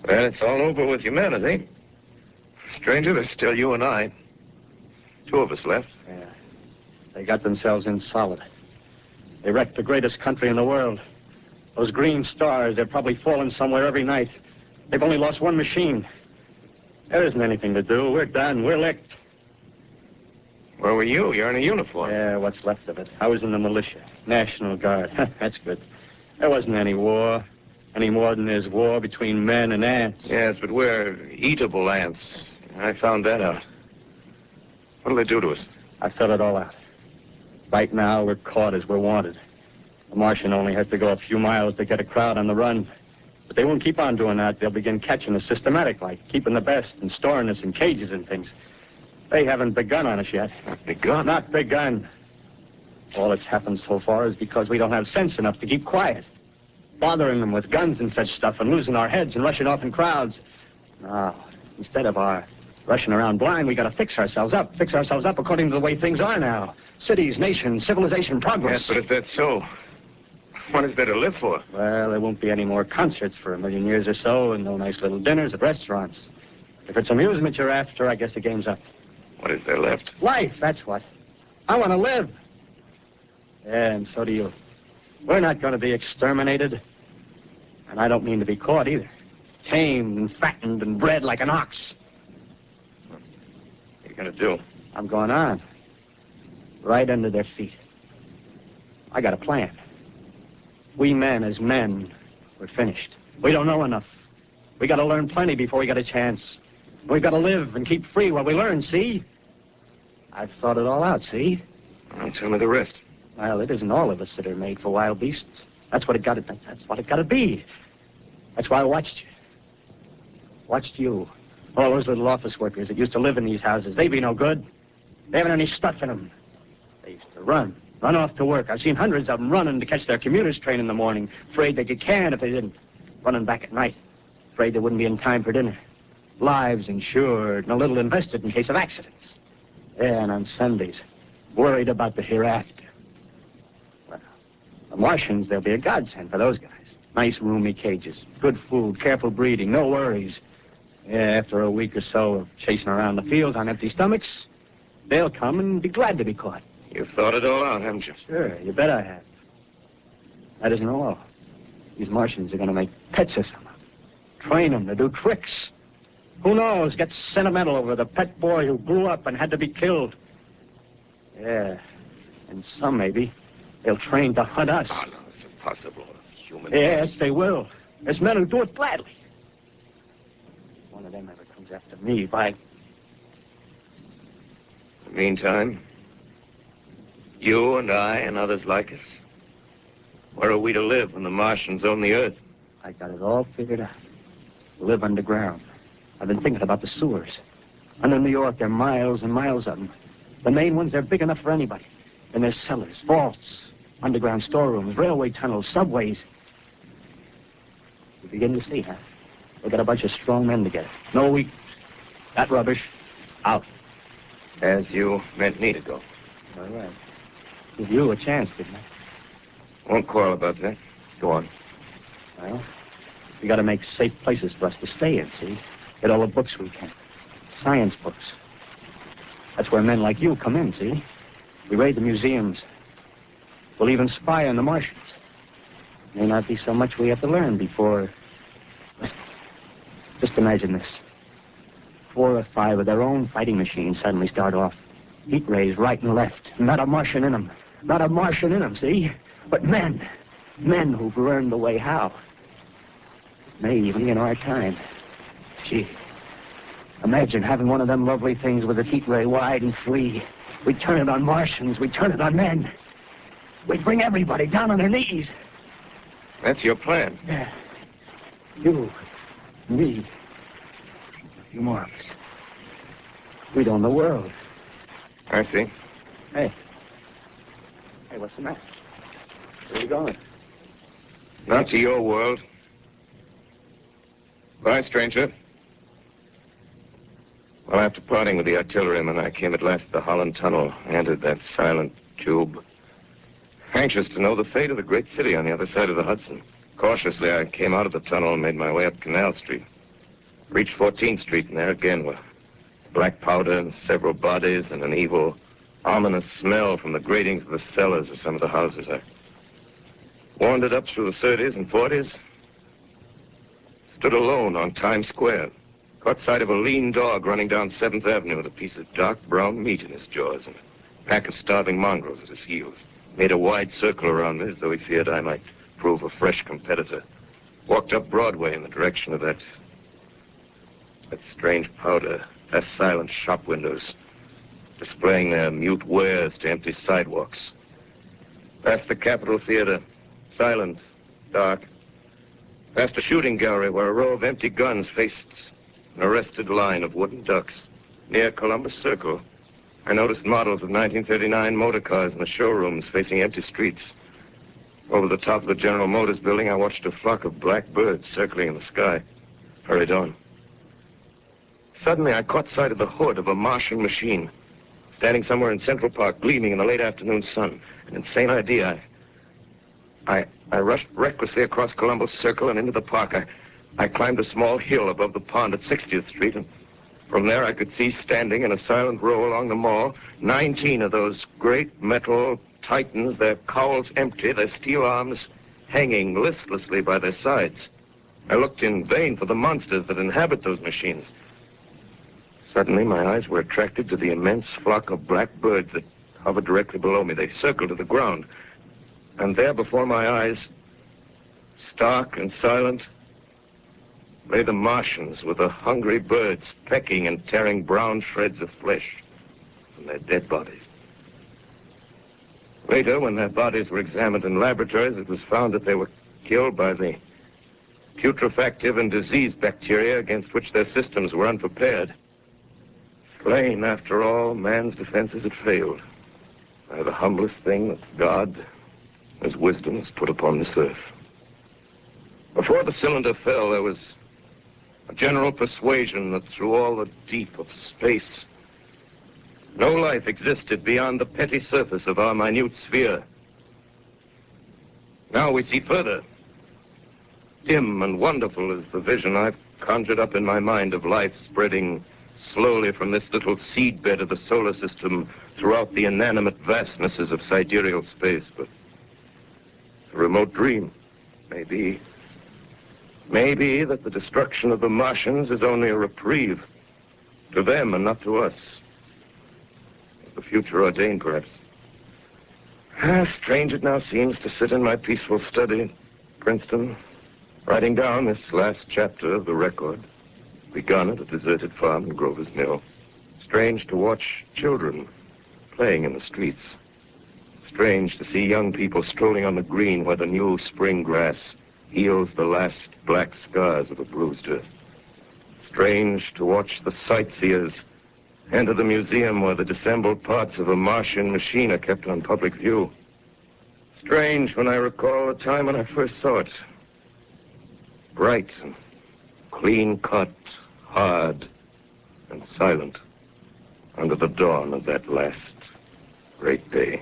Well, it's all over with humanity. Stranger, there's still you and I. 2 of us left. Yeah. They got themselves in solid. They wrecked the greatest country in the world. Those green stars, they're probably falling somewhere every night. They've only lost 1 machine. There isn't anything to do. We're done. We're licked. Where were you? You're in a uniform. Yeah, what's left of it. I was in the militia. National Guard. That's good. There wasn't any war. Any more than there's war between men and ants. Yes, but we're eatable ants. I found that out. What'll they do to us? I filled it all out. Right now, we're caught as we're wanted. The Martian only has to go a few miles to get a crowd on the run. But they won't keep on doing that. They'll begin catching us systematic, like keeping the best and storing us in cages and things. They haven't begun on us yet. Not begun? Not begun. All that's happened so far is because we don't have sense enough to keep quiet. Bothering them with guns and such stuff and losing our heads and rushing off in crowds. No, instead of our rushing around blind, we got to fix ourselves up. Fix ourselves up according to the way things are now. Cities, nations, civilization, progress. Yes, but if that's so, what is there to live for? Well, there won't be any more concerts for 1,000,000 years or so and no nice little dinners at restaurants. If it's amusement you're after, I guess the game's up. What is there left? Life, that's what. I want to live. Yeah, and so do you. We're not going to be exterminated. And I don't mean to be caught either. Tamed and fattened and bred like an ox. What are you going to do? I'm going on. Right under their feet. I got a plan. We men, as men, we're finished. We don't know enough. We got to learn plenty before we got a chance. We've got to live and keep free while we learn, see? I've thought it all out, see? Well, tell me the rest. Well, it isn't all of us that are made for wild beasts. That's what it got to. That's what it got to be. That's why I watched you. Watched you. All those little office workers that used to live in these houses. They be no good. They haven't any stuff in them. They used to run off to work. I've seen hundreds of them running to catch their commuter's train in the morning, afraid they'd get canned if they didn't. Running back at night, afraid they wouldn't be in time for dinner. Lives insured and a little invested in case of accidents. Yeah, and on Sundays, worried about the hereafter. Well, the Martians, they'll be a godsend for those guys. Nice, roomy cages, good food, careful breeding, no worries. Yeah, after a week or so of chasing around the fields on empty stomachs, they'll come and be glad to be caught. You've thought it all out, haven't you? Sure, you bet I have. That isn't all. These Martians are going to make pets of some of them. Train them to do tricks. Who knows, get sentimental over the pet boy who grew up and had to be killed. Yeah, and some maybe, they'll train to hunt us. Oh, no, it's impossible. Human Yes, they will. There's men who do it gladly. If one of them ever comes after me, by... In the meantime, you and I and others like us, where are we to live when the Martians own the Earth? I got it all figured out. Live underground. I've been thinking about the sewers. Under New York, there are miles and miles of them. The main ones, they're big enough for anybody. And there's cellars, vaults, underground storerooms, railway tunnels, subways. You begin to see, huh? We got a bunch of strong men together. No weak. That rubbish, out. As you meant me to go. All right. Give you a chance, didn't I? Won't quarrel about that. Go on. Well, we got to make safe places for us to stay in, see? Get all the books we can. Science books. That's where men like you come in, see? We raid the museums. We'll even spy on the Martians. May not be so much we have to learn before... Just imagine this. 4 or 5 of their own fighting machines suddenly start off. Heat rays right and left. Not a Martian in them. Not a Martian in them, see? But men. Men who've learned the way how. May even be in our time. Gee. Imagine having one of them lovely things with a heat ray wide and free. We'd turn it on Martians. We'd turn it on men. We'd bring everybody down on their knees. That's your plan. Yeah. You, me, a few more of us. We'd own the world. I see. Hey. Hey, what's the matter? Where are you going? Not to your world. Bye, stranger. Well, after parting with the artilleryman, I came at last to the Holland Tunnel, entered that silent tube. Anxious to know the fate of the great city on the other side of the Hudson. Cautiously, I came out of the tunnel and made my way up Canal Street. Reached 14th Street, and there again were black powder and several bodies and an evil, ominous smell from the gratings of the cellars of some of the houses. I wandered up through the 30s and 40s, stood alone on Times Square, caught sight of a lean dog running down 7th Avenue with a piece of dark brown meat in his jaws and a pack of starving mongrels at his heels. Made a wide circle around me as though he feared I might prove a fresh competitor. Walked up Broadway in the direction of that strange powder, past silent shop windows, displaying their mute wares to empty sidewalks. Past the Capitol Theater, silent, dark. Past a shooting gallery where a row of empty guns faced an arrested line of wooden ducks. Near Columbus Circle, I noticed models of 1939 motor cars in the showrooms facing empty streets. Over the top of the General Motors building, I watched a flock of black birds circling in the sky. Hurried on. Suddenly, I caught sight of the hood of a Martian machine, standing somewhere in Central Park, gleaming in the late afternoon sun. An insane idea. I rushed recklessly across Columbus Circle and into the park. I climbed a small hill above the pond at 60th Street, and from there I could see standing in a silent row along the mall 19 of those great metal titans, their cowls empty, their steel arms hanging listlessly by their sides. I looked in vain for the monsters that inhabit those machines. Suddenly, my eyes were attracted to the immense flock of black birds that hovered directly below me. They circled to the ground. And there before my eyes, stark and silent, lay the Martians with the hungry birds pecking and tearing brown shreds of flesh from their dead bodies. Later, when their bodies were examined in laboratories, it was found that they were killed by the putrefactive and disease bacteria against which their systems were unprepared. Slain, after all, man's defenses had failed by the humblest thing that God, His wisdom, has put upon this earth. Before the cylinder fell, there was a general persuasion that through all the deep of space, no life existed beyond the petty surface of our minute sphere. Now we see further. Dim and wonderful is the vision I've conjured up in my mind of life spreading slowly from this little seedbed of the solar system throughout the inanimate vastnesses of sidereal space. But a remote dream, maybe that the destruction of the Martians is only a reprieve to them and not to us. The future ordained, perhaps. Strange it now seems to sit in my peaceful study in Princeton, writing down this last chapter of the record, begun at a deserted farm in Grover's Mill. Strange to watch children playing in the streets. Strange to see young people strolling on the green where the new spring grass heals the last black scars of a bruised earth. Strange to watch the sightseers enter the museum where the disassembled parts of a Martian machine are kept on public view. Strange when I recall the time when I first saw it. Bright and clean-cut, hard and silent under the dawn of that last great day.